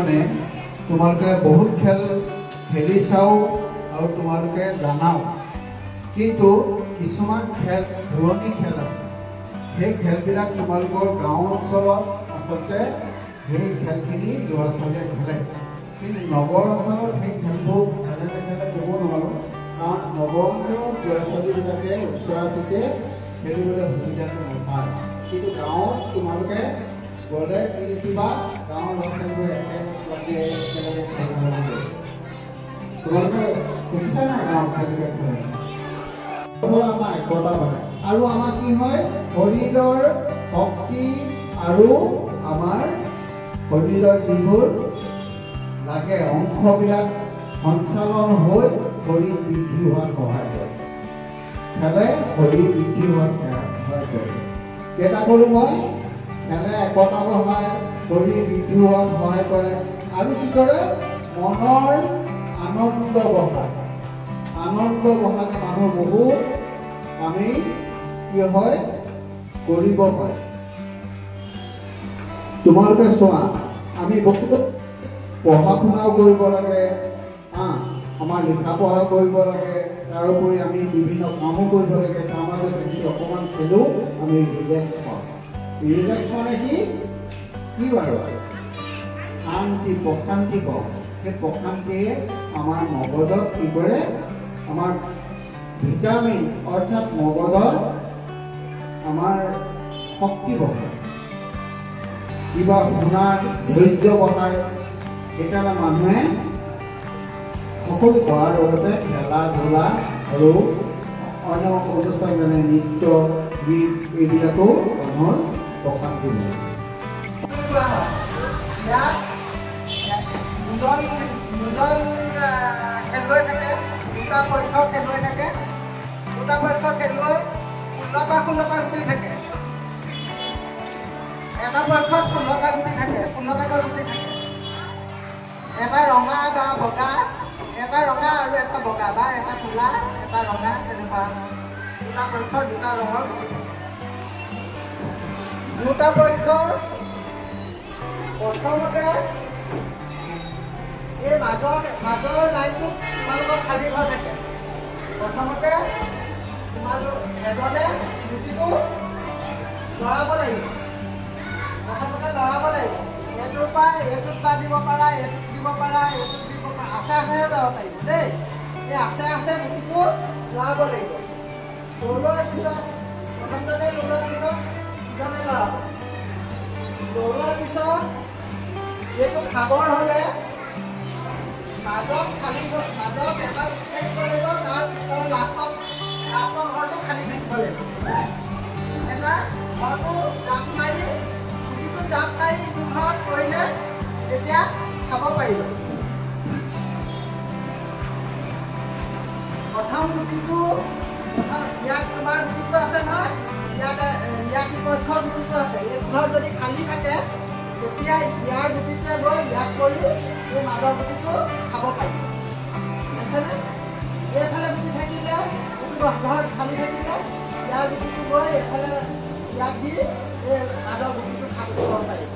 কাৰণে তোমালোকে বহুত খেল খেলি চাও আৰু তোমালোকে জানাও, কিন্তু কিছুমান খেল পুৰণি খেল আছে। সেই খেলবিলাক তোমালোকৰ গাঁও অঞ্চলত আচলতে সেই খেলখিনি ল'ৰা ছোৱালীয়ে খেলে, কিন্তু নগৰ অঞ্চলত সেই খেলবোৰ খেলে নেখেলে ক'ব নোৱাৰোঁ, কাৰণ নগৰ অঞ্চলত ল'ৰা ছোৱালীবিলাকে ওচৰা ওচৰিতে খেলিবলৈ সুবিধাটো নাপায়। কিন্তু গাঁৱত তোমালোকে গ'লে কি দেখিবা, গাঁৱৰ ল'ৰা ছোৱালীবোৰে একেলগে খেলিবলৈ তোমালোকে দেখিছা নাই গাঁৱত খেলবিলাক খেলে? আমাৰ একতা বনায় আৰু আমাৰ কি হয়, শৰীৰৰ শক্তি আৰু আমাৰ শৰীৰৰ যিবোৰ লাগে অংশবিলাক সঞ্চালন হৈ শৰীৰ বৃদ্ধি হোৱাত সহায় কৰে। খেলে শৰীৰ বৃদ্ধি হোৱাত সহায় কৰে। কেইটা কৰোঁ মই? খেলে একতা বঢ়ায়, শৰীৰ বৃদ্ধি হোৱাত সহায় কৰে আৰু কি কৰে, মনৰ আনন্দ বঢ়ায়। আনন্দ বঢ়ালে মানুহ বহুত আমি কি হয় কৰিব পাৰে। তোমালোকে চোৱা, আমি বহুত পঢ়া শুনাও কৰিব লাগে, আমাৰ লিখা পঢ়া কৰিব লাগে, তাৰোপৰি আমি বিভিন্ন কামো কৰিব লাগে। তাৰ মাজত যদি অকণমান খেলোঁ আমি ৰিলেক্স পাওঁ। ৰিলেক্স মানে কি বাৰু? শান্তি, প্ৰশান্তি পাওঁ। সেই প্ৰশান্তিয়ে আমাৰ মগজত কি কৰে, আমাৰ ভিটামিন অৰ্থাৎ মগজৰ আমাৰ শক্তি বঢ়ায়, কিবা শুনাৰ ধৈৰ্য বঢ়ায়। সেইকাৰণে মানুহে সকলো কৰাৰ লগতে খেলা ধূলা আৰু অন্য অনুষ্ঠান যেনে নৃত্য গীত এইবিলাকো মানুহৰ প্ৰশান্তি দিয়ে। খেলুৱৈ থাকে, দুটা পক্ষৰ খেলুৱৈ থাকে, দুটা পক্ষৰ খেলুৱৈ 16টা গুটি থাকে। এটা পক্ষত 16টা গুটি থাকে, 16টাকৈ গুটি থাকে। এটা ৰঙা বা বগা, এটা ৰঙা আৰু এটা বগা, বা এটা ক'লা এটা ৰঙা, তেনেকুৱা দুটা পক্ষৰ দুটা ৰঙৰ গুটি থাকে। দুটা পক্ষৰ প্ৰথমতে এই মাজৰ লাইনটো তোমালোকৰ খালী হৈ থাকে। প্ৰথমতে তোমালোক এজনে গুটিটো লৰাব লাগিব। প্ৰথমতে লৰাব লাগিব। এইটোৰ পৰা এইটোত বা দিব পাৰা, এইটোত দিব পাৰা, এইটোত দিব পাৰা, আছে যাব পাৰিব দেই। এই আছে গুটিটো লৰাব লাগিব। দৌৰোৱাৰ পিছত প্ৰথমজনে দৌৰোৱাৰ পিছত ইজনে লৰাব। দৌৰোৱাৰ পিছত এইটো খাবৰ হ'লে মাজত এটা থাকিব লাগিব, তাৰপিছত লাষ্টত ঘৰটো খালী থাকিব লাগিব। এটা ঘৰটো জাপ মাৰি গুটিটো জাপ মাৰি ইটো ঘৰত কৰিলে তেতিয়া খাব পাৰিব। প্ৰথম গুটিটো ইয়াত তোমাৰ গুটিটো আছে নহয়, ইয়াত ইপক্ষৰ গুটিটো আছে। এই ঘৰ যদি খালী থাকে তেতিয়া ইয়াৰ গুটিটোৱে গৈ ইয়াত কৰি এই মাজৰ গুটিটো খাব পাৰিব। বুজিছেনে? এইফালে গুটি থাকিলে ঘৰ খালী থাকিলে ইয়াৰ গুটিটো গৈ এইফালে ইয়াত দি এই মাজৰ গুটিটো খাব পাৰিব।